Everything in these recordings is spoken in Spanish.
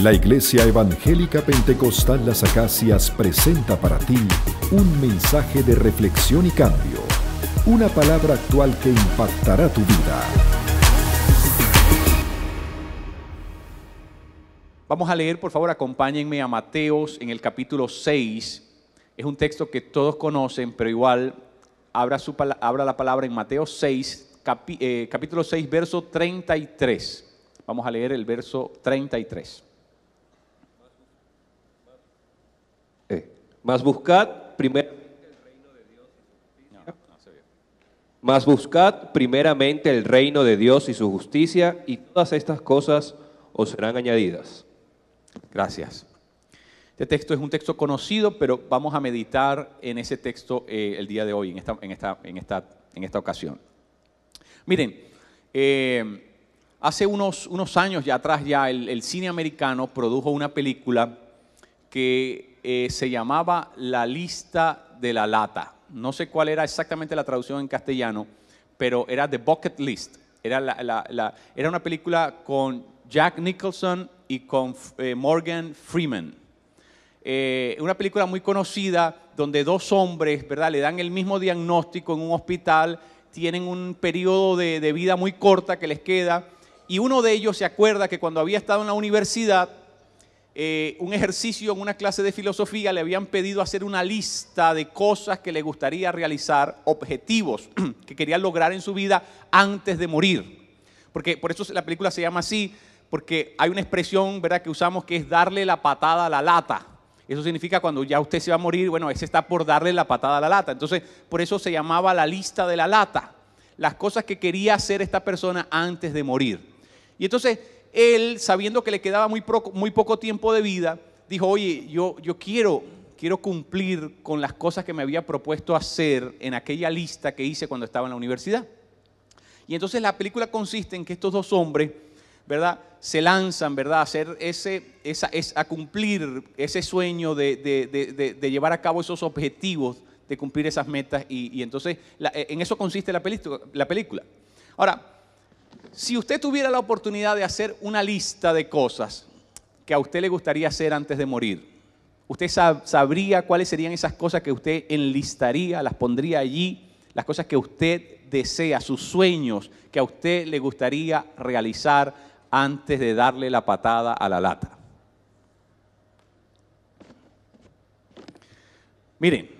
La Iglesia Evangélica Pentecostal Las Acacias presenta para ti un mensaje de reflexión y cambio, una palabra actual que impactará tu vida. Vamos a leer, por favor, acompáñenme a Mateos en el capítulo 6. Es un texto que todos conocen, pero igual abra la palabra en Mateo 6, capítulo 6, verso 33. Vamos a leer el verso 33. Mas buscad primeramente el reino de Dios y su justicia, y todas estas cosas os serán añadidas. Gracias. Este texto es un texto conocido, pero vamos a meditar en ese texto el día de hoy, en esta ocasión. Miren, hace unos años ya atrás el cine americano produjo una película que se llamaba La Lista de la Lata. No sé cuál era exactamente la traducción en castellano, pero era The Bucket List. Era una película con Jack Nicholson y con Morgan Freeman. Una película muy conocida donde dos hombres, ¿verdad?, le dan el mismo diagnóstico en un hospital, tienen un periodo de vida muy corta que les queda, y uno de ellos se acuerda que cuando había estado en la universidad, un ejercicio en una clase de filosofía le habían pedido hacer una lista de cosas que le gustaría realizar, objetivos que quería lograr en su vida antes de morir. Porque por eso la película se llama así, porque hay una expresión, ¿verdad?, que usamos que es darle la patada a la lata. Eso significa cuando ya usted se va a morir, bueno, ese está por darle la patada a la lata. Entonces, por eso se llamaba La Lista de la Lata. Las cosas que quería hacer esta persona antes de morir. Y entonces, él, sabiendo que le quedaba muy poco tiempo de vida, dijo, oye, yo quiero cumplir con las cosas que me había propuesto hacer en aquella lista que hice cuando estaba en la universidad. Y entonces la película consiste en que estos dos hombres, ¿verdad?, se lanzan, ¿verdad?, a hacer a cumplir ese sueño de llevar a cabo esos objetivos, de cumplir esas metas, y entonces en eso consiste la película. Ahora, si usted tuviera la oportunidad de hacer una lista de cosas que a usted le gustaría hacer antes de morir, ¿usted sabría cuáles serían esas cosas que usted enlistaría, las pondría allí, las cosas que usted desea, sus sueños que a usted le gustaría realizar antes de darle la patada a la lata? Miren,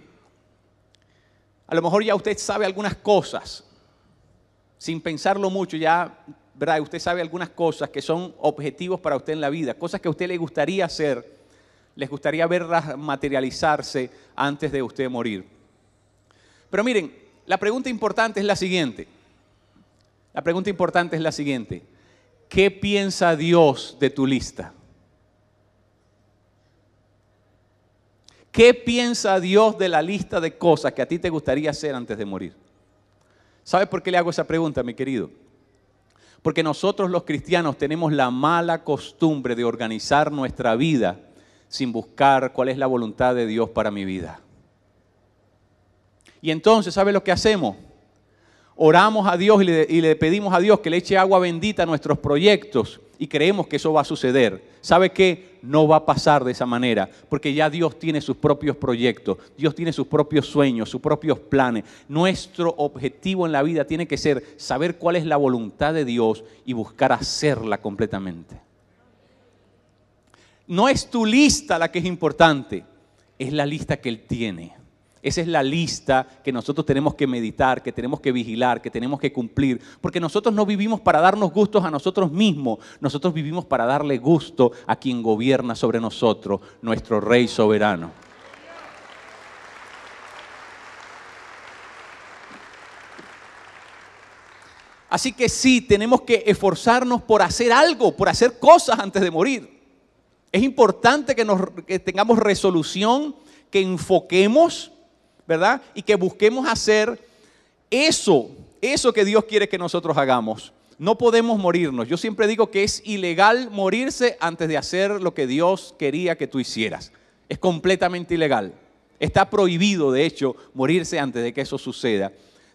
a lo mejor ya usted sabe algunas cosas, sin pensarlo mucho ya, ¿verdad?, usted sabe algunas cosas que son objetivos para usted en la vida, cosas que a usted le gustaría hacer, les gustaría verlas materializarse antes de usted morir. Pero miren, la pregunta importante es la siguiente. ¿Qué piensa Dios de tu lista? ¿Qué piensa Dios de la lista de cosas que a ti te gustaría hacer antes de morir? ¿Sabe por qué le hago esa pregunta, mi querido? Porque nosotros los cristianos tenemos la mala costumbre de organizar nuestra vida sin buscar cuál es la voluntad de Dios para mi vida. Y entonces, ¿sabe lo que hacemos? Oramos a Dios y le pedimos a Dios que le eche agua bendita a nuestros proyectos y creemos que eso va a suceder. ¿Sabe qué? No va a pasar de esa manera, porque ya Dios tiene sus propios proyectos, Dios tiene sus propios sueños, sus propios planes. Nuestro objetivo en la vida tiene que ser saber cuál es la voluntad de Dios y buscar hacerla completamente. No es tu lista la que es importante, es la lista que Él tiene. Esa es la lista que nosotros tenemos que meditar, que tenemos que vigilar, que tenemos que cumplir. Porque nosotros no vivimos para darnos gustos a nosotros mismos. Nosotros vivimos para darle gusto a quien gobierna sobre nosotros, nuestro Rey soberano. Así que sí, tenemos que esforzarnos por hacer algo, por hacer cosas antes de morir. Es importante que tengamos resolución, que enfoquemos, ¿verdad?, y que busquemos hacer eso que Dios quiere que nosotros hagamos. No podemos morirnos. Yo siempre digo que es ilegal morirse antes de hacer lo que Dios quería que tú hicieras. Es completamente ilegal. Está prohibido, de hecho, morirse antes de que eso suceda.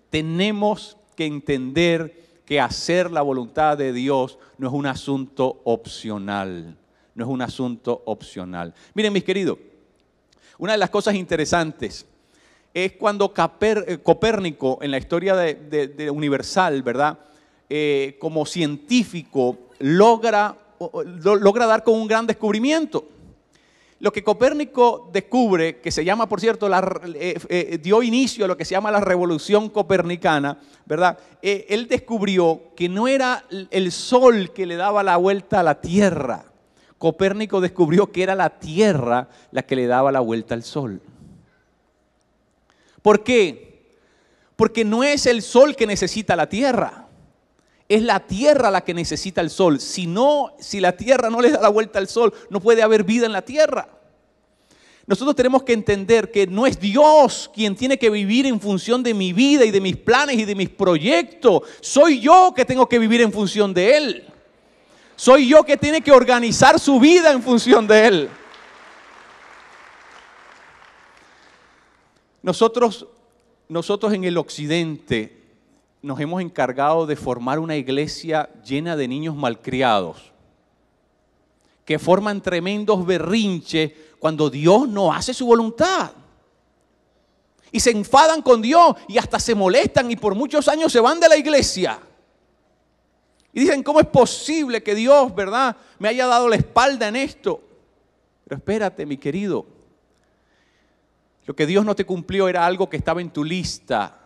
Tenemos que entender que hacer la voluntad de Dios no es un asunto opcional. no es un asunto opcional. Miren, mis queridos, una de las cosas interesantes es cuando Copérnico, en la historia de Universal, ¿verdad? Como científico, logra dar con un gran descubrimiento. Lo que Copérnico descubre, que se llama, por cierto, dio inicio a lo que se llama la revolución copernicana, ¿verdad? Él descubrió que no era el sol que le daba la vuelta a la Tierra. Copérnico descubrió que era la Tierra la que le daba la vuelta al sol. ¿Por qué? Porque no es el sol que necesita la Tierra. Es la Tierra la que necesita el sol. Si la Tierra no le da la vuelta al sol, no puede haber vida en la Tierra. Nosotros tenemos que entender que no es Dios quien tiene que vivir en función de mi vida y de mis planes y de mis proyectos. Soy yo que tengo que vivir en función de Él. Soy yo que tiene que organizar su vida en función de Él. Nosotros en el occidente nos hemos encargado de formar una iglesia llena de niños malcriados que forman tremendos berrinches cuando Dios no hace su voluntad. Y se enfadan con Dios y hasta se molestan y por muchos años se van de la iglesia. Y dicen, ¿cómo es posible que Dios, verdad, me haya dado la espalda en esto? Pero espérate, mi querido. Lo que Dios no te cumplió era algo que estaba en tu lista.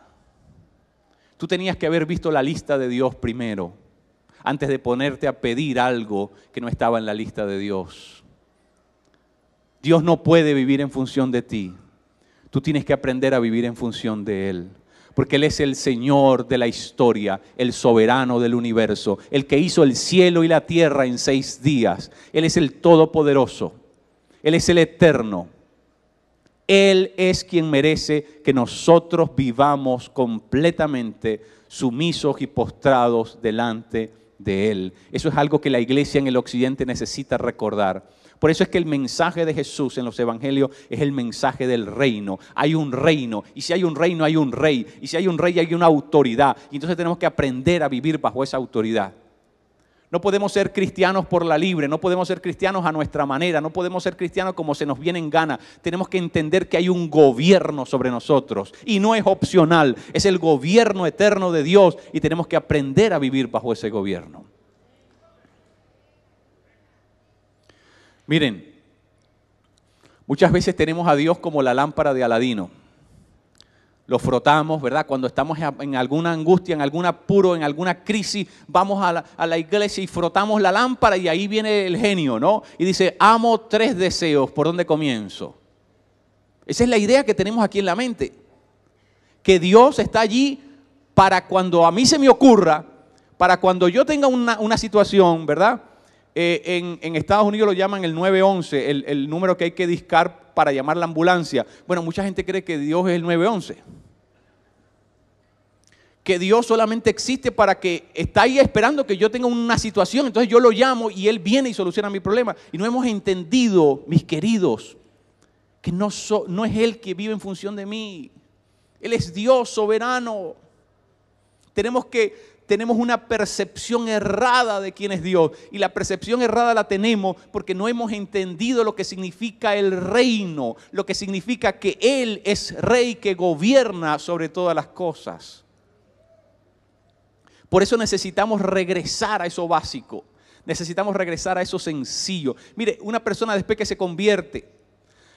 Tú tenías que haber visto la lista de Dios primero, antes de ponerte a pedir algo que no estaba en la lista de Dios. Dios no puede vivir en función de ti. Tú tienes que aprender a vivir en función de Él. Porque Él es el Señor de la historia, el soberano del universo, el que hizo el cielo y la tierra en 6 días. Él es el todopoderoso. Él es el eterno. Él es quien merece que nosotros vivamos completamente sumisos y postrados delante de Él. Eso es algo que la iglesia en el occidente necesita recordar. Por eso es que el mensaje de Jesús en los evangelios es el mensaje del reino. Hay un reino, y si hay un reino hay un rey, y si hay un rey hay una autoridad, y entonces tenemos que aprender a vivir bajo esa autoridad. No podemos ser cristianos por la libre, no podemos ser cristianos a nuestra manera, no podemos ser cristianos como se nos viene en gana. Tenemos que entender que hay un gobierno sobre nosotros y no es opcional, es el gobierno eterno de Dios y tenemos que aprender a vivir bajo ese gobierno. Miren, muchas veces tenemos a Dios como la lámpara de Aladino. Lo frotamos, ¿verdad? Cuando estamos en alguna angustia, en algún apuro, en alguna crisis, vamos a la iglesia y frotamos la lámpara y ahí viene el genio, ¿no? Y dice, amo 3 deseos, ¿por dónde comienzo? Esa es la idea que tenemos aquí en la mente. Que Dios está allí para cuando a mí se me ocurra, para cuando yo tenga una situación, ¿verdad? En Estados Unidos lo llaman el 911, el número que hay que discar para llamar la ambulancia. Bueno, mucha gente cree que Dios es el 911. Que Dios solamente existe para que está ahí esperando que yo tenga una situación, entonces yo lo llamo y Él viene y soluciona mi problema. Y no hemos entendido, mis queridos, que no es Él que vive en función de mí. Él es Dios soberano. Tenemos una percepción errada de quién es Dios. Y la percepción errada la tenemos porque no hemos entendido lo que significa el reino. Lo que significa que Él es rey que gobierna sobre todas las cosas. Por eso necesitamos regresar a eso básico. Necesitamos regresar a eso sencillo. Mire, una persona después que se convierte,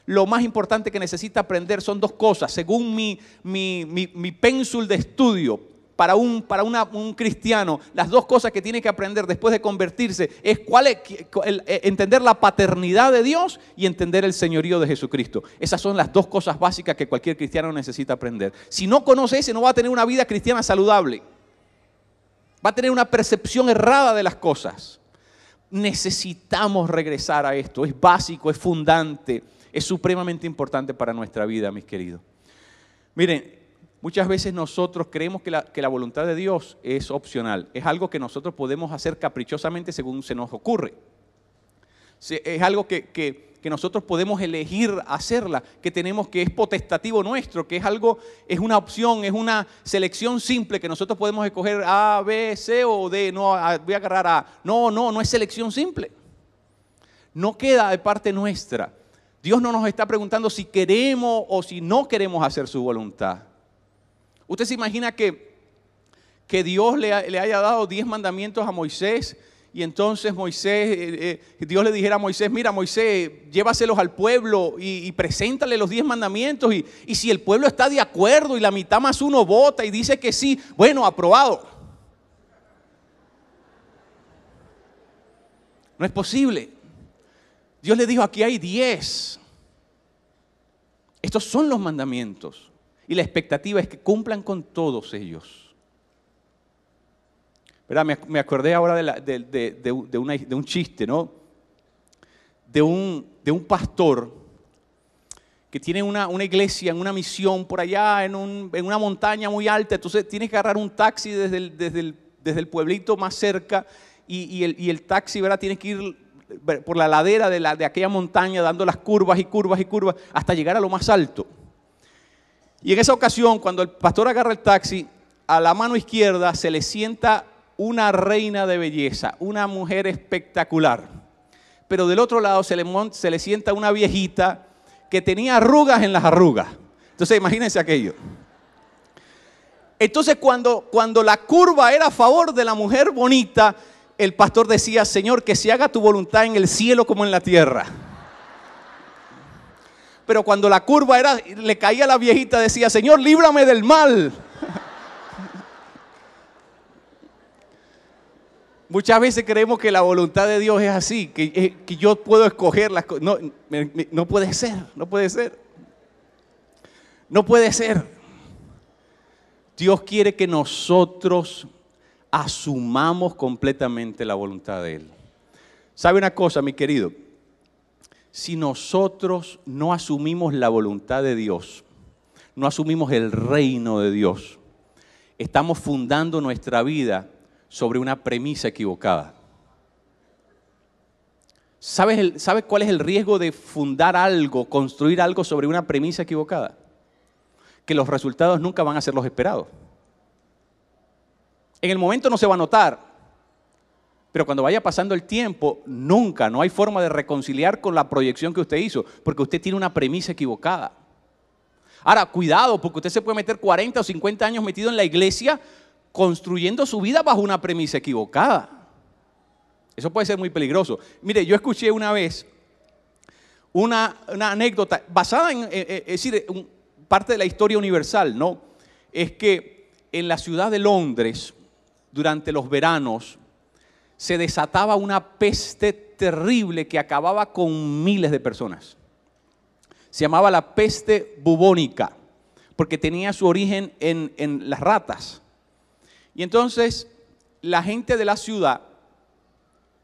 lo más importante que necesita aprender son 2 cosas. Según mi pénsul de estudio, para un cristiano, las 2 cosas que tiene que aprender después de convertirse es entender la paternidad de Dios y entender el señorío de Jesucristo. Esas son las 2 cosas básicas que cualquier cristiano necesita aprender. Si no conoce ese, no va a tener una vida cristiana saludable. Va a tener una percepción errada de las cosas. Necesitamos regresar a esto. Es básico, es fundante, es supremamente importante para nuestra vida, mis queridos. Miren, muchas veces nosotros creemos que la voluntad de Dios es opcional. Es algo que nosotros podemos hacer caprichosamente según se nos ocurre. Es algo que nosotros podemos elegir hacerla, que es potestativo nuestro, que es una opción, es una selección simple que nosotros podemos escoger A, B, C o D. No, voy a agarrar A. No es selección simple. no queda de parte nuestra. Dios no nos está preguntando si queremos o si no queremos hacer su voluntad. ¿Usted se imagina que Dios le haya dado 10 mandamientos a Moisés y entonces Dios le dijera a Moisés, mira Moisés, llévaselos al pueblo y preséntale los 10 mandamientos y si el pueblo está de acuerdo y la mitad más uno vota y dice que sí, bueno, aprobado? No es posible. Dios le dijo, aquí hay 10. Estos son los mandamientos. Y la expectativa es que cumplan con todos ellos. ¿Verdad? Me acordé ahora de un chiste, ¿no? De un pastor que tiene una iglesia, en una misión por allá, en una montaña muy alta. Entonces tiene que agarrar un taxi desde el pueblito más cerca y el taxi, ¿verdad? Tiene que ir por la ladera de aquella montaña dando las curvas y curvas y curvas hasta llegar a lo más alto. Y en esa ocasión, cuando el pastor agarra el taxi, a la mano izquierda se le sienta una reina de belleza, una mujer espectacular. Pero del otro lado se le sienta una viejita que tenía arrugas en las arrugas. Entonces imagínense aquello. Entonces cuando la curva era a favor de la mujer bonita, el pastor decía, Señor, que se haga tu voluntad en el cielo como en la tierra. Pero cuando la curva le caía a la viejita, decía, Señor, líbrame del mal. Muchas veces creemos que la voluntad de Dios es así, que yo puedo escoger las cosas. No puede ser, no puede ser. No puede ser. Dios quiere que nosotros asumamos completamente la voluntad de Él. ¿Sabe una cosa, mi querido? Si nosotros no asumimos la voluntad de Dios, no asumimos el reino de Dios, estamos fundando nuestra vida sobre una premisa equivocada. ¿Sabes cuál es el riesgo de fundar algo, construir algo sobre una premisa equivocada? Que los resultados nunca van a ser los esperados. En el momento no se va a notar, pero cuando vaya pasando el tiempo, no hay forma de reconciliar con la proyección que usted hizo, porque usted tiene una premisa equivocada. Ahora, cuidado, porque usted se puede meter 40 o 50 años metido en la iglesia construyendo su vida bajo una premisa equivocada. Eso puede ser muy peligroso. Mire, yo escuché una vez una anécdota basada es decir, parte de la historia universal, ¿no? Es que en la ciudad de Londres, durante los veranos, se desataba una peste terrible que acababa con miles de personas. Se llamaba la peste bubónica, porque tenía su origen en las ratas. Y entonces la gente de la ciudad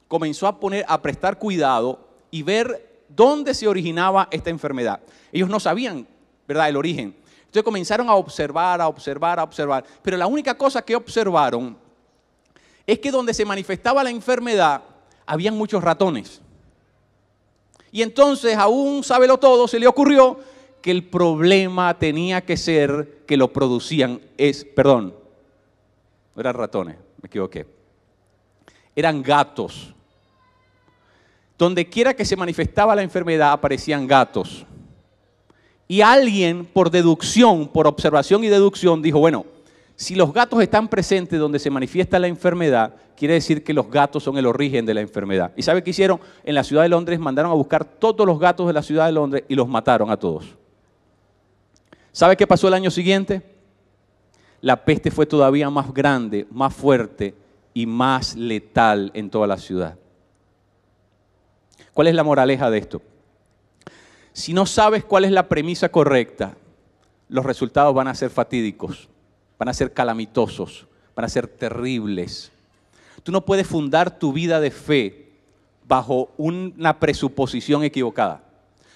comenzó a prestar cuidado y ver dónde se originaba esta enfermedad. Ellos no sabían, ¿verdad?, el origen. Entonces comenzaron a observar. Pero la única cosa que observaron es que donde se manifestaba la enfermedad, habían muchos ratones. Y entonces a un sabelotodo se le ocurrió que el problema tenía que ser que lo producían, no eran ratones, me equivoqué. Eran gatos. Donde quiera que se manifestaba la enfermedad, aparecían gatos. Y alguien, por deducción, por observación y deducción, dijo, bueno, si los gatos están presentes donde se manifiesta la enfermedad, quiere decir que los gatos son el origen de la enfermedad. ¿Y sabe qué hicieron? En la ciudad de Londres mandaron a buscar todos los gatos de la ciudad de Londres y los mataron a todos. ¿Sabe qué pasó el año siguiente? La peste fue todavía más grande, más fuerte y más letal en toda la ciudad. ¿Cuál es la moraleja de esto? Si no sabes cuál es la premisa correcta, los resultados van a ser fatídicos, van a ser calamitosos, van a ser terribles. Tú no puedes fundar tu vida de fe bajo una presuposición equivocada.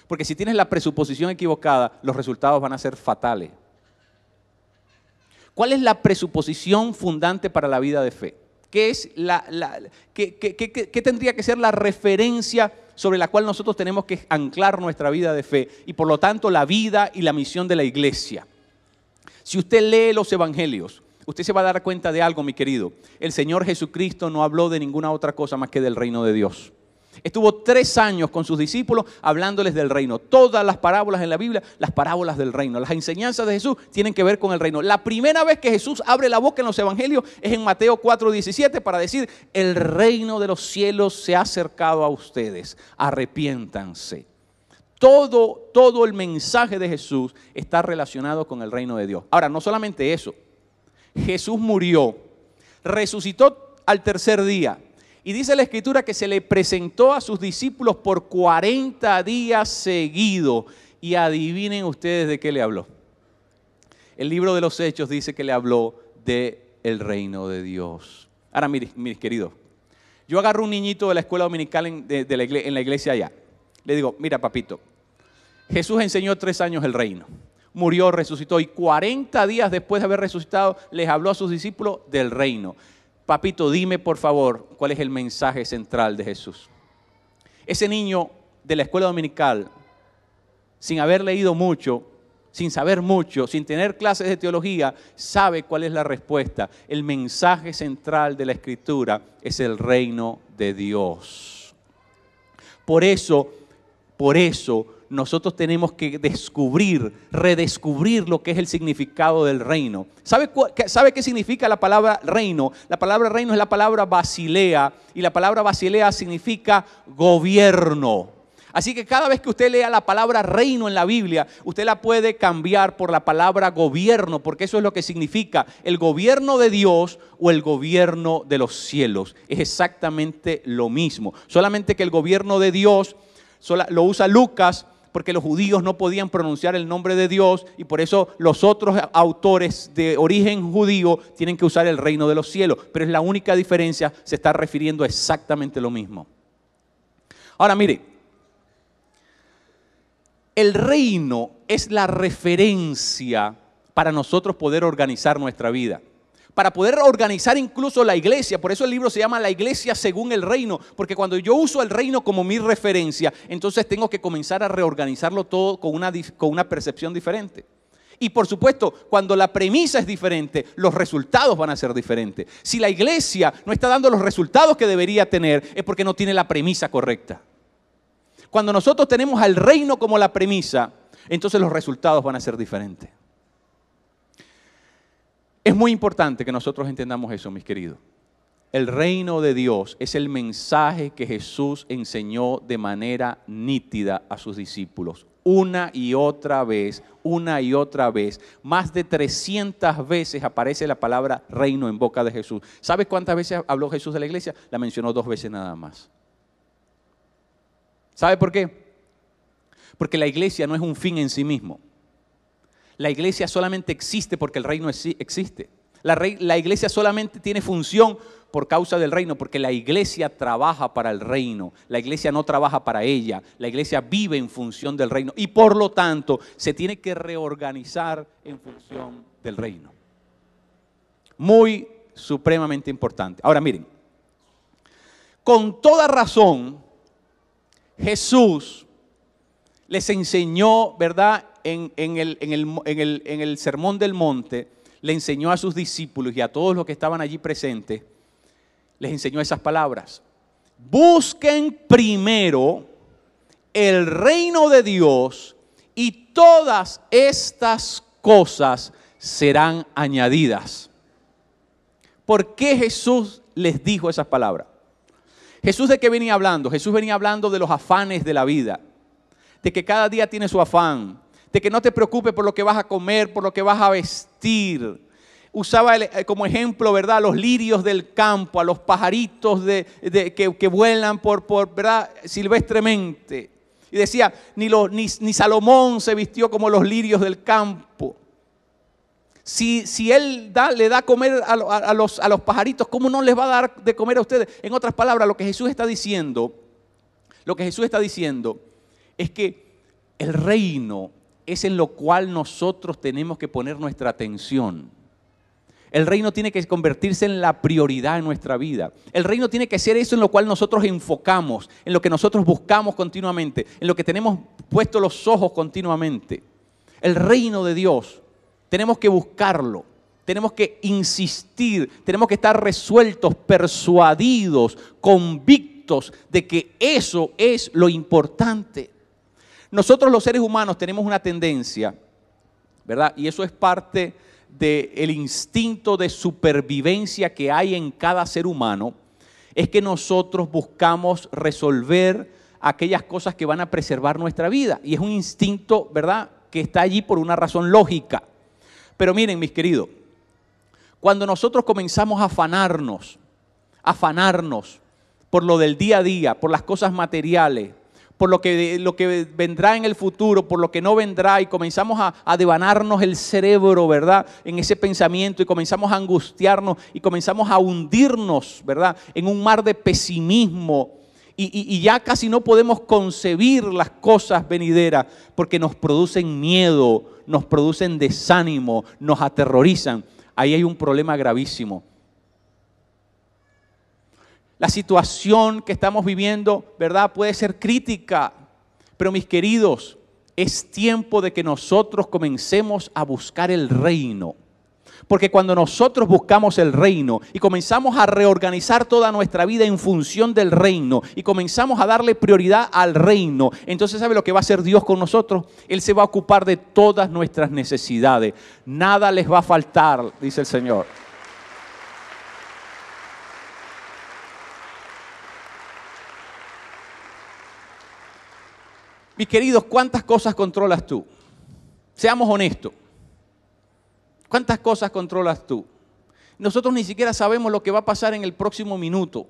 Porque si tienes la presuposición equivocada, los resultados van a ser fatales. ¿Cuál es la presuposición fundante para la vida de fe? ¿Qué tendría que ser la referencia sobre la cual nosotros tenemos que anclar nuestra vida de fe? Y por lo tanto la vida y la misión de la iglesia. Si usted lee los evangelios, usted se va a dar cuenta de algo, mi querido. El Señor Jesucristo no habló de ninguna otra cosa más que del reino de Dios. Estuvo 3 años con sus discípulos hablándoles del reino. Todas las parábolas en la Biblia, las parábolas del reino. Las enseñanzas de Jesús tienen que ver con el reino. La primera vez que Jesús abre la boca en los evangelios es en Mateo 4:17 para decir: el reino de los cielos se ha acercado a ustedes, arrepiéntanse. Todo el mensaje de Jesús está relacionado con el reino de Dios. Ahora, no solamente eso. Jesús murió, resucitó al tercer día. Y dice la Escritura que se le presentó a sus discípulos por 40 días seguidos. Y adivinen ustedes de qué le habló. El libro de los Hechos dice que le habló del reino de Dios. Ahora, mis queridos, yo agarro un niñito de la escuela dominical en la iglesia allá. Le digo: mira, papito, Jesús enseñó 3 años el reino. Murió, resucitó, y 40 días después de haber resucitado les habló a sus discípulos del reino. Papito, dime por favor, ¿cuál es el mensaje central de Jesús? Ese niño de la escuela dominical, sin haber leído mucho, sin saber mucho, sin tener clases de teología, sabe cuál es la respuesta. El mensaje central de la Escritura es el reino de Dios. Por eso, nosotros tenemos que redescubrir lo que es el significado del reino. ¿Sabe qué significa la palabra reino? La palabra reino es la palabra basilea, y la palabra basilea significa gobierno. Así que cada vez que usted lea la palabra reino en la Biblia, usted la puede cambiar por la palabra gobierno, porque eso es lo que significa el gobierno de Dios o el gobierno de los cielos. Es exactamente lo mismo, solamente que el gobierno de Dios lo usa Lucas, porque los judíos no podían pronunciar el nombre de Dios, y por eso los otros autores de origen judío tienen que usar el reino de los cielos. Pero es la única diferencia, se está refiriendo a exactamente lo mismo. Ahora mire, el reino es la referencia para nosotros poder organizar nuestra vida. Para poder organizar incluso la iglesia. Por eso el libro se llama La Iglesia según el reino. Porque cuando yo uso el reino como mi referencia, entonces tengo que comenzar a reorganizarlo todo con una percepción diferente. Y por supuesto, cuando la premisa es diferente, los resultados van a ser diferentes. Si la iglesia no está dando los resultados que debería tener, es porque no tiene la premisa correcta. Cuando nosotros tenemos al reino como la premisa, entonces los resultados van a ser diferentes. Es muy importante que nosotros entendamos eso, mis queridos. El reino de Dios es el mensaje que Jesús enseñó de manera nítida a sus discípulos. Una y otra vez. Más de 300 veces aparece la palabra reino en boca de Jesús. ¿Sabe cuántas veces habló Jesús de la iglesia? La mencionó 2 veces nada más. ¿Sabe por qué? Porque la iglesia no es un fin en sí mismo. La iglesia solamente existe porque el reino existe. La iglesia solamente tiene función por causa del reino, porque la iglesia trabaja para el reino. La iglesia no trabaja para ella. La iglesia vive en función del reino y por lo tanto se tiene que reorganizar en función del reino. Muy supremamente importante. Ahora miren, con toda razón Jesús les enseñó, ¿verdad? En el Sermón del Monte, le enseñó a sus discípulos y a todos los que estaban allí presentes, les enseñó esas palabras. Busquen primero el reino de Dios y todas estas cosas serán añadidas. ¿Por qué Jesús les dijo esas palabras? ¿Jesús de qué venía hablando? Jesús venía hablando de los afanes de la vida, de que cada día tiene su afán, de que no te preocupes por lo que vas a comer, por lo que vas a vestir. Usaba como ejemplo, ¿verdad?, a los lirios del campo, a los pajaritos que vuelan ¿verdad?, silvestremente. Y decía, ni Salomón se vistió como los lirios del campo. Si Él le da a comer a los pajaritos, ¿cómo no les va a dar de comer a ustedes? En otras palabras, lo que Jesús está diciendo es que el reino es en lo cual nosotros tenemos que poner nuestra atención. El reino tiene que convertirse en la prioridad en nuestra vida. El reino tiene que ser eso en lo cual nosotros enfocamos, en lo que nosotros buscamos continuamente, en lo que tenemos puestos los ojos continuamente. El reino de Dios, tenemos que buscarlo, tenemos que insistir, tenemos que estar resueltos, persuadidos, convictos convictos de que eso es lo importante. Nosotros los seres humanos tenemos una tendencia, ¿verdad? Y eso es parte del instinto de supervivencia que hay en cada ser humano, es que nosotros buscamos resolver aquellas cosas que van a preservar nuestra vida. Y es un instinto, ¿verdad?, que está allí por una razón lógica. Pero miren, mis queridos, cuando nosotros comenzamos a afanarnos por lo del día a día, por las cosas materiales, por lo que vendrá en el futuro, por lo que no vendrá, y comenzamos a devanarnos el cerebro, ¿verdad?, en ese pensamiento, y comenzamos a angustiarnos y comenzamos a hundirnos, ¿verdad?, en un mar de pesimismo, y ya casi no podemos concebir las cosas venideras porque nos producen miedo, nos producen desánimo, nos aterrorizan. Ahí hay un problema gravísimo. La situación que estamos viviendo, ¿verdad?, puede ser crítica, pero mis queridos, es tiempo de que nosotros comencemos a buscar el reino. Porque cuando nosotros buscamos el reino y comenzamos a reorganizar toda nuestra vida en función del reino y comenzamos a darle prioridad al reino, entonces ¿sabe lo que va a hacer Dios con nosotros? Él se va a ocupar de todas nuestras necesidades. Nada les va a faltar, dice el Señor. Mis queridos, ¿cuántas cosas controlas tú? Seamos honestos. ¿Cuántas cosas controlas tú? Nosotros ni siquiera sabemos lo que va a pasar en el próximo minuto.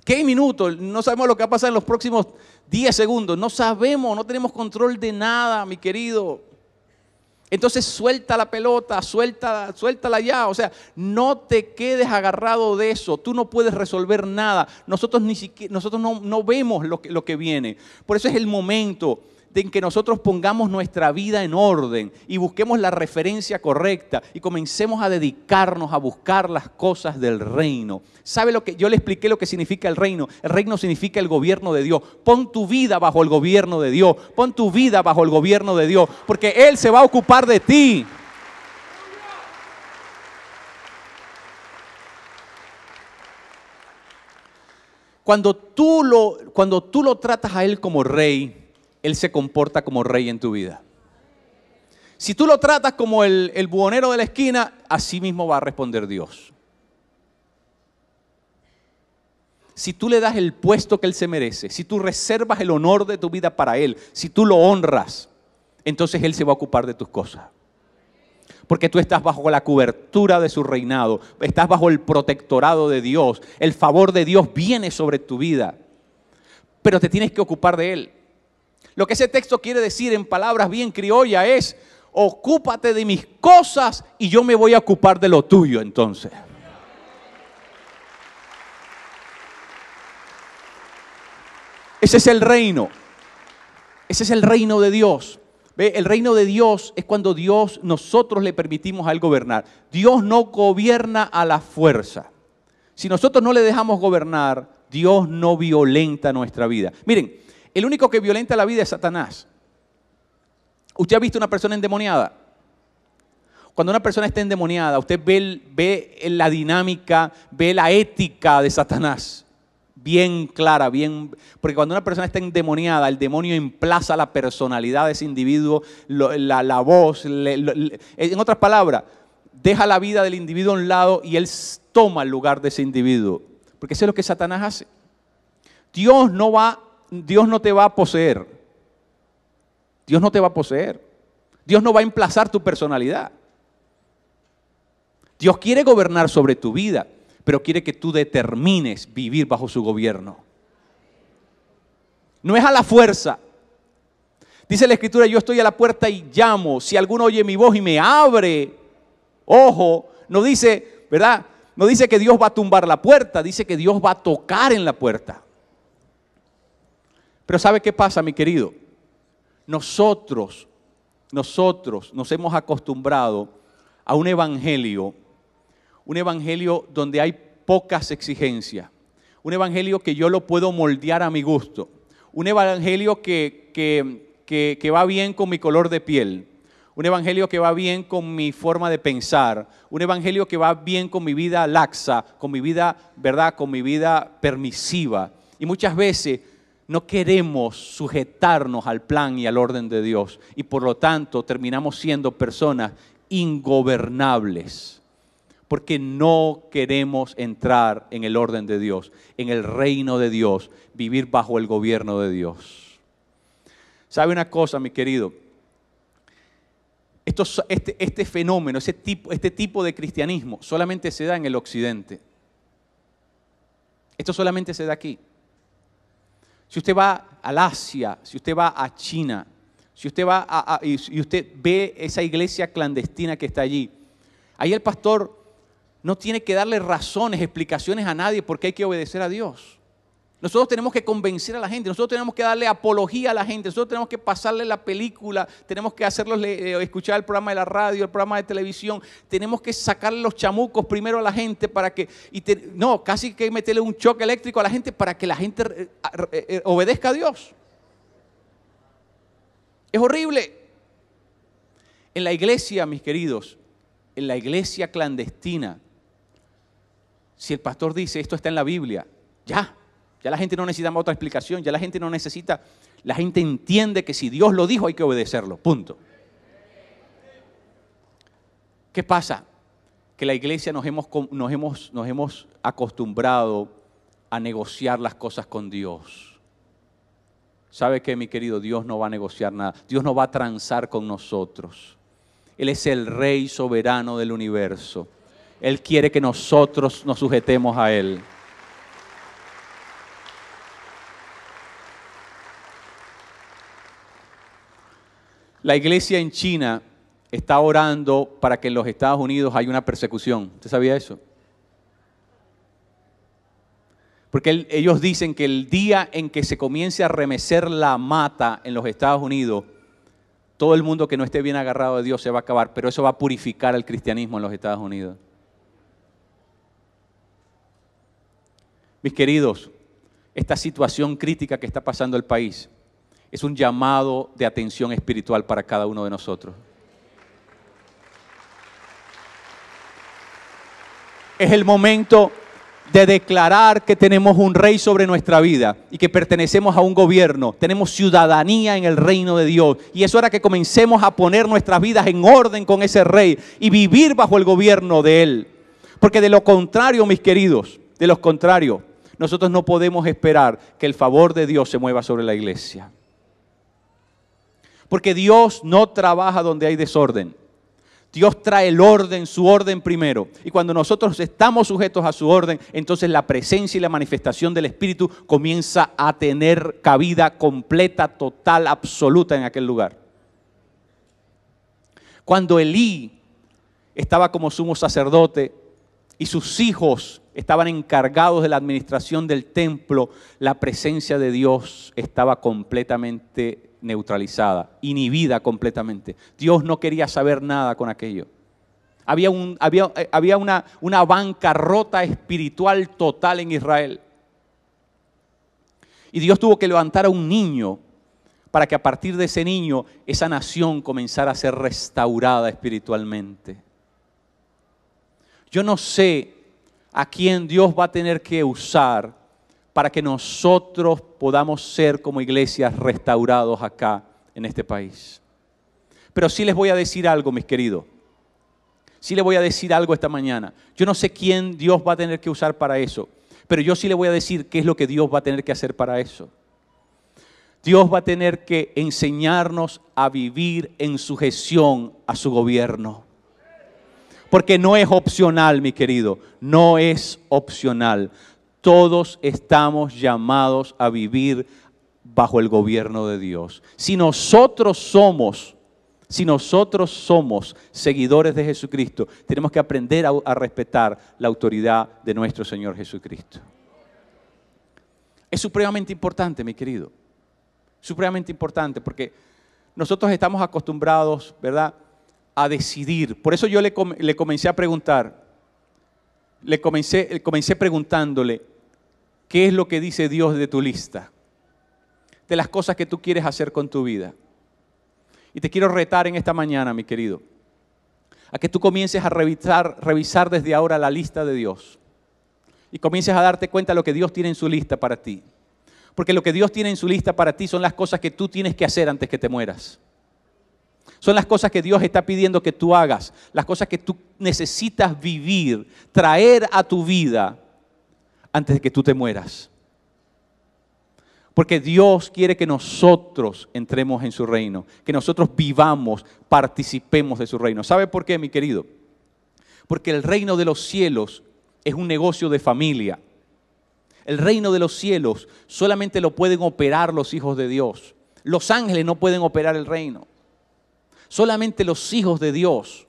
¿Qué minuto? No sabemos lo que va a pasar en los próximos 10 segundos. No sabemos, no tenemos control de nada, mi querido. Entonces suelta la pelota, suéltala ya. O sea, no te quedes agarrado de eso. Tú no puedes resolver nada. Nosotros no vemos lo que viene. Por eso es el momento en que nosotros pongamos nuestra vida en orden y busquemos la referencia correcta y comencemos a dedicarnos a buscar las cosas del reino. ¿Sabe lo que yo le expliqué lo que significa el reino? El reino significa el gobierno de Dios. Pon tu vida bajo el gobierno de Dios. Pon tu vida bajo el gobierno de Dios, porque Él se va a ocupar de ti. Cuando tú lo tratas a Él como rey, Él se comporta como rey en tu vida. Si tú lo tratas como el buhonero de la esquina, así mismo va a responder Dios. Si tú le das el puesto que Él se merece, si tú reservas el honor de tu vida para Él, si tú lo honras, entonces Él se va a ocupar de tus cosas. Porque tú estás bajo la cobertura de su reinado, estás bajo el protectorado de Dios, el favor de Dios viene sobre tu vida, pero te tienes que ocupar de Él. Lo que ese texto quiere decir en palabras bien criollas es: ocúpate de mis cosas y yo me voy a ocupar de lo tuyo entonces. Ese es el reino. Ese es el reino de Dios. ¿Ve? El reino de Dios es cuando nosotros le permitimos a Él gobernar. Dios no gobierna a la fuerza. Si nosotros no le dejamos gobernar, Dios no violenta nuestra vida. Miren, el único que violenta la vida es Satanás. ¿Usted ha visto una persona endemoniada? Cuando una persona está endemoniada, usted ve la dinámica, ve la ética de Satanás. Bien clara, porque cuando una persona está endemoniada, el demonio emplaza la personalidad de ese individuo, la voz, en otras palabras, deja la vida del individuo a un lado y él toma el lugar de ese individuo. Porque eso es lo que Satanás hace. Dios no te va a poseer. Dios no te va a poseer. Dios no va a emplazar tu personalidad. Dios quiere gobernar sobre tu vida, pero quiere que tú determines vivir bajo su gobierno. No es a la fuerza. Dice la Escritura: yo estoy a la puerta y llamo. Si alguno oye mi voz y me abre, ojo, no dice, ¿verdad? No dice que Dios va a tumbar la puerta, dice que Dios va a tocar en la puerta. Pero ¿sabe qué pasa, mi querido? Nosotros nos hemos acostumbrado a un evangelio donde hay pocas exigencias, un evangelio que yo lo puedo moldear a mi gusto, un evangelio que va bien con mi color de piel, un evangelio que va bien con mi forma de pensar, un evangelio que va bien con mi vida laxa, con mi vida, ¿verdad?, con mi vida permisiva. Y muchas veces no queremos sujetarnos al plan y al orden de Dios. Y por lo tanto terminamos siendo personas ingobernables. Porque no queremos entrar en el orden de Dios, en el reino de Dios, vivir bajo el gobierno de Dios. ¿Sabe una cosa, mi querido? Este fenómeno, este tipo de cristianismo solamente se da en el occidente. Esto solamente se da aquí. Si usted va al Asia, si usted va a China, si usted va y usted ve esa iglesia clandestina que está allí, ahí el pastor no tiene que darle razones, explicaciones a nadie porque hay que obedecer a Dios. Nosotros tenemos que convencer a la gente, nosotros tenemos que darle apología a la gente, nosotros tenemos que pasarle la película, tenemos que hacerlos escuchar el programa de la radio, el programa de televisión, tenemos que sacarle los chamucos primero a la gente para que, casi que meterle un choque eléctrico a la gente para que la gente obedezca a Dios. Es horrible. En la iglesia, mis queridos, en la iglesia clandestina, si el pastor dice esto está en la Biblia, ya la gente no necesita más otra explicación, ya la gente no necesita, la gente entiende que si Dios lo dijo hay que obedecerlo, punto. ¿Qué pasa? Que la iglesia nos hemos acostumbrado a negociar las cosas con Dios. ¿Sabe qué, mi querido? Dios no va a negociar nada, Dios no va a transar con nosotros. Él es el Rey soberano del universo. Él quiere que nosotros nos sujetemos a Él. La iglesia en China está orando para que en los Estados Unidos haya una persecución. ¿Usted sabía eso? Porque ellos dicen que el día en que se comience a remecer la mata en los Estados Unidos, todo el mundo que no esté bien agarrado de Dios se va a acabar, pero eso va a purificar el cristianismo en los Estados Unidos. Mis queridos, esta situación crítica que está pasando el país es un llamado de atención espiritual para cada uno de nosotros. Es el momento de declarar que tenemos un rey sobre nuestra vida y que pertenecemos a un gobierno, tenemos ciudadanía en el reino de Dios y es hora que comencemos a poner nuestras vidas en orden con ese rey y vivir bajo el gobierno de él. Porque de lo contrario, mis queridos, de lo contrario, nosotros no podemos esperar que el favor de Dios se mueva sobre la iglesia. Porque Dios no trabaja donde hay desorden. Dios trae el orden, su orden primero. Y cuando nosotros estamos sujetos a su orden, entonces la presencia y la manifestación del Espíritu comienza a tener cabida completa, total, absoluta en aquel lugar. Cuando Elí estaba como sumo sacerdote y sus hijos estaban encargados de la administración del templo, la presencia de Dios estaba completamente neutralizada, inhibida completamente. Dios no quería saber nada con aquello. Había una bancarrota espiritual total en Israel. Y Dios tuvo que levantar a un niño para que a partir de ese niño esa nación comenzara a ser restaurada espiritualmente. Yo no sé a quién Dios va a tener que usar para que nosotros podamos ser como iglesias restaurados acá en este país. Pero sí les voy a decir algo, mis queridos. Sí les voy a decir algo esta mañana. Yo no sé quién Dios va a tener que usar para eso, pero yo sí les voy a decir qué es lo que Dios va a tener que hacer para eso. Dios va a tener que enseñarnos a vivir en sujeción a su gobierno. Porque no es opcional, mi querido, no es opcional. Todos estamos llamados a vivir bajo el gobierno de Dios. Si nosotros somos seguidores de Jesucristo, tenemos que aprender a respetar la autoridad de nuestro Señor Jesucristo. Es supremamente importante, mi querido. Supremamente importante porque nosotros estamos acostumbrados, ¿verdad?, a decidir. Por eso yo le comencé a preguntar, comencé preguntándole, ¿qué es lo que dice Dios de tu lista? De las cosas que tú quieres hacer con tu vida. Y te quiero retar en esta mañana, mi querido, a que tú comiences a revisar desde ahora la lista de Dios. Y comiences a darte cuenta de lo que Dios tiene en su lista para ti. Porque lo que Dios tiene en su lista para ti son las cosas que tú tienes que hacer antes que te mueras. Son las cosas que Dios está pidiendo que tú hagas, las cosas que tú necesitas vivir, traer a tu vida antes de que tú te mueras. Porque Dios quiere que nosotros entremos en su reino, que nosotros vivamos, participemos de su reino. ¿Sabe por qué, mi querido? Porque el reino de los cielos es un negocio de familia. El reino de los cielos solamente lo pueden operar los hijos de Dios. Los ángeles no pueden operar el reino. Solamente los hijos de Dios.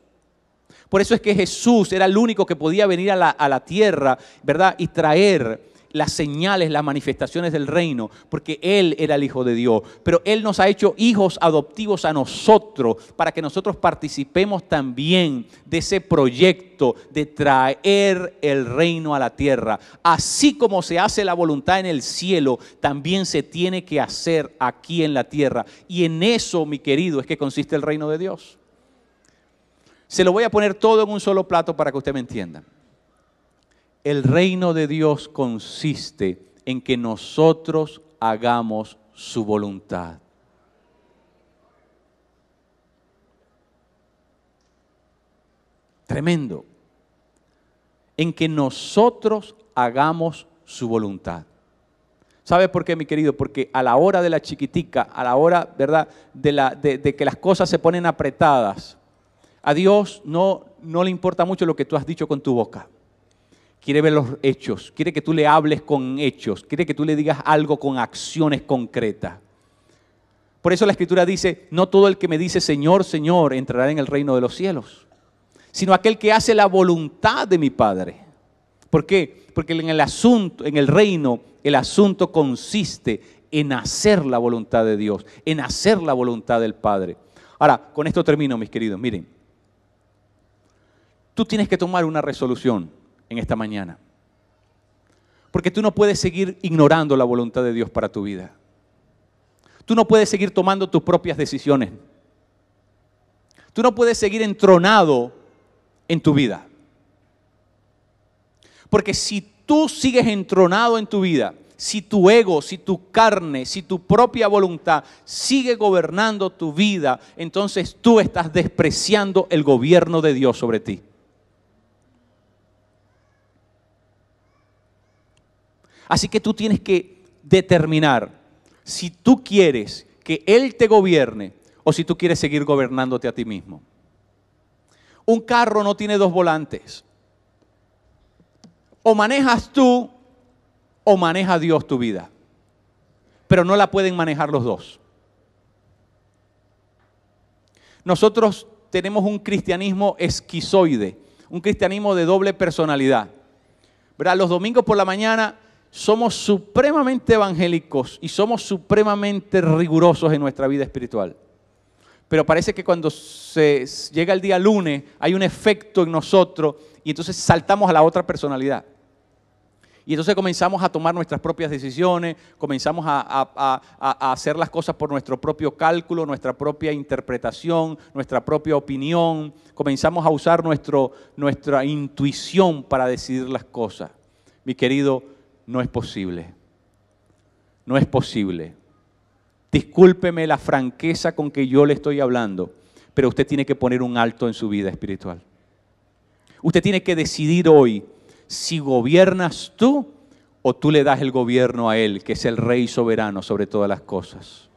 Por eso es que Jesús era el único que podía venir a la tierra, ¿verdad? Y traer las señales, las manifestaciones del reino, porque Él era el Hijo de Dios. Pero Él nos ha hecho hijos adoptivos a nosotros, para que nosotros participemos también de ese proyecto de traer el reino a la tierra. Así como se hace la voluntad en el cielo, también se tiene que hacer aquí en la tierra. Y en eso, mi querido, es que consiste el reino de Dios. Se lo voy a poner todo en un solo plato para que usted me entienda. El reino de Dios consiste en que nosotros hagamos su voluntad. Tremendo. En que nosotros hagamos su voluntad. ¿Sabe por qué, mi querido? Porque a la hora de la chiquitica, a la hora, ¿verdad?, de que las cosas se ponen apretadas, a Dios no le importa mucho lo que tú has dicho con tu boca. Quiere ver los hechos, quiere que tú le hables con hechos, quiere que tú le digas algo con acciones concretas. Por eso la Escritura dice, no todo el que me dice Señor, Señor, entrará en el reino de los cielos, sino aquel que hace la voluntad de mi Padre. ¿Por qué? Porque en el reino, el asunto consiste en hacer la voluntad de Dios, en hacer la voluntad del Padre. Ahora, con esto termino, mis queridos. Miren, tú tienes que tomar una resolución en esta mañana. Porque tú no puedes seguir ignorando la voluntad de Dios para tu vida. Tú no puedes seguir tomando tus propias decisiones. Tú no puedes seguir entronado en tu vida. Porque si tú sigues entronado en tu vida, si tu ego, si tu carne, si tu propia voluntad sigue gobernando tu vida, entonces tú estás despreciando el gobierno de Dios sobre ti. Así que tú tienes que determinar si tú quieres que Él te gobierne o si tú quieres seguir gobernándote a ti mismo. Un carro no tiene dos volantes. O manejas tú o maneja Dios tu vida. Pero no la pueden manejar los dos. Nosotros tenemos un cristianismo esquizoide, un cristianismo de doble personalidad. ¿Verdad? Los domingos por la mañana somos supremamente evangélicos y somos supremamente rigurosos en nuestra vida espiritual. Pero parece que cuando se llega el día lunes hay un efecto en nosotros y entonces saltamos a la otra personalidad. Y entonces comenzamos a tomar nuestras propias decisiones, comenzamos a hacer las cosas por nuestro propio cálculo, nuestra propia interpretación, nuestra propia opinión. Comenzamos a usar nuestra intuición para decidir las cosas. Mi querido, no es posible. No es posible. Discúlpeme la franqueza con que yo le estoy hablando, pero usted tiene que poner un alto en su vida espiritual. Usted tiene que decidir hoy si gobiernas tú o tú le das el gobierno a Él, que es el Rey soberano sobre todas las cosas.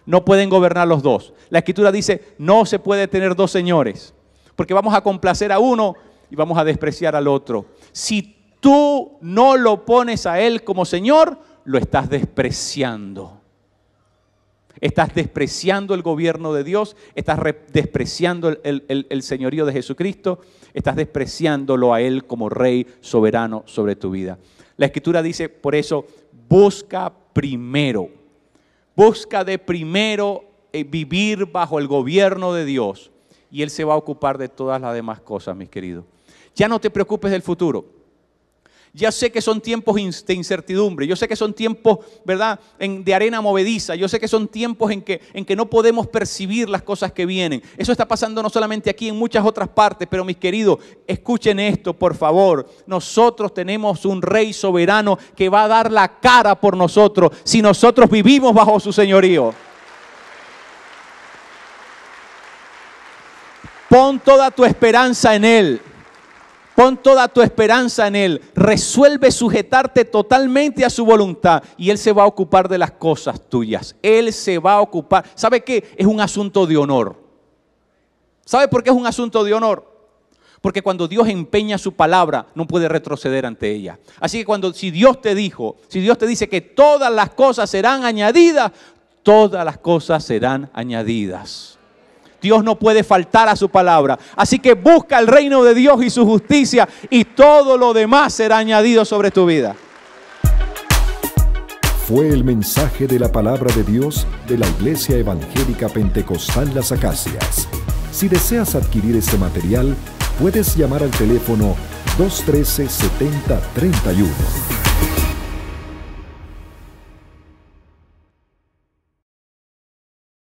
No pueden gobernar los dos. La Escritura dice, no se puede tener dos señores, porque vamos a complacer a uno y vamos a despreciar al otro. Si tú no lo pones a Él como Señor, lo estás despreciando. Estás despreciando el gobierno de Dios, estás despreciando el señorío de Jesucristo, estás despreciándolo a Él como Rey soberano sobre tu vida. La Escritura dice, por eso, busca de primero vivir bajo el gobierno de Dios y Él se va a ocupar de todas las demás cosas, mis queridos. Ya no te preocupes del futuro. Ya sé que son tiempos de incertidumbre. Yo sé que son tiempos, ¿verdad?, de arena movediza. Yo sé que son tiempos en que no podemos percibir las cosas que vienen. Eso está pasando no solamente aquí, en muchas otras partes. Pero mis queridos, escuchen esto, por favor. Nosotros tenemos un Rey soberano que va a dar la cara por nosotros si nosotros vivimos bajo su señorío. Pon toda tu esperanza en Él. Pon toda tu esperanza en Él. Resuelve sujetarte totalmente a su voluntad y Él se va a ocupar de las cosas tuyas. Él se va a ocupar. ¿Sabe qué? Es un asunto de honor. ¿Sabe por qué es un asunto de honor? Porque cuando Dios empeña su palabra, no puede retroceder ante ella. Así que si Dios te dice que todas las cosas serán añadidas, todas las cosas serán añadidas. Dios no puede faltar a su palabra. Así que busca el reino de Dios y su justicia y todo lo demás será añadido sobre tu vida. Fue el mensaje de la palabra de Dios de la Iglesia Evangélica Pentecostal Las Acacias. Si deseas adquirir este material, puedes llamar al teléfono 213-7031.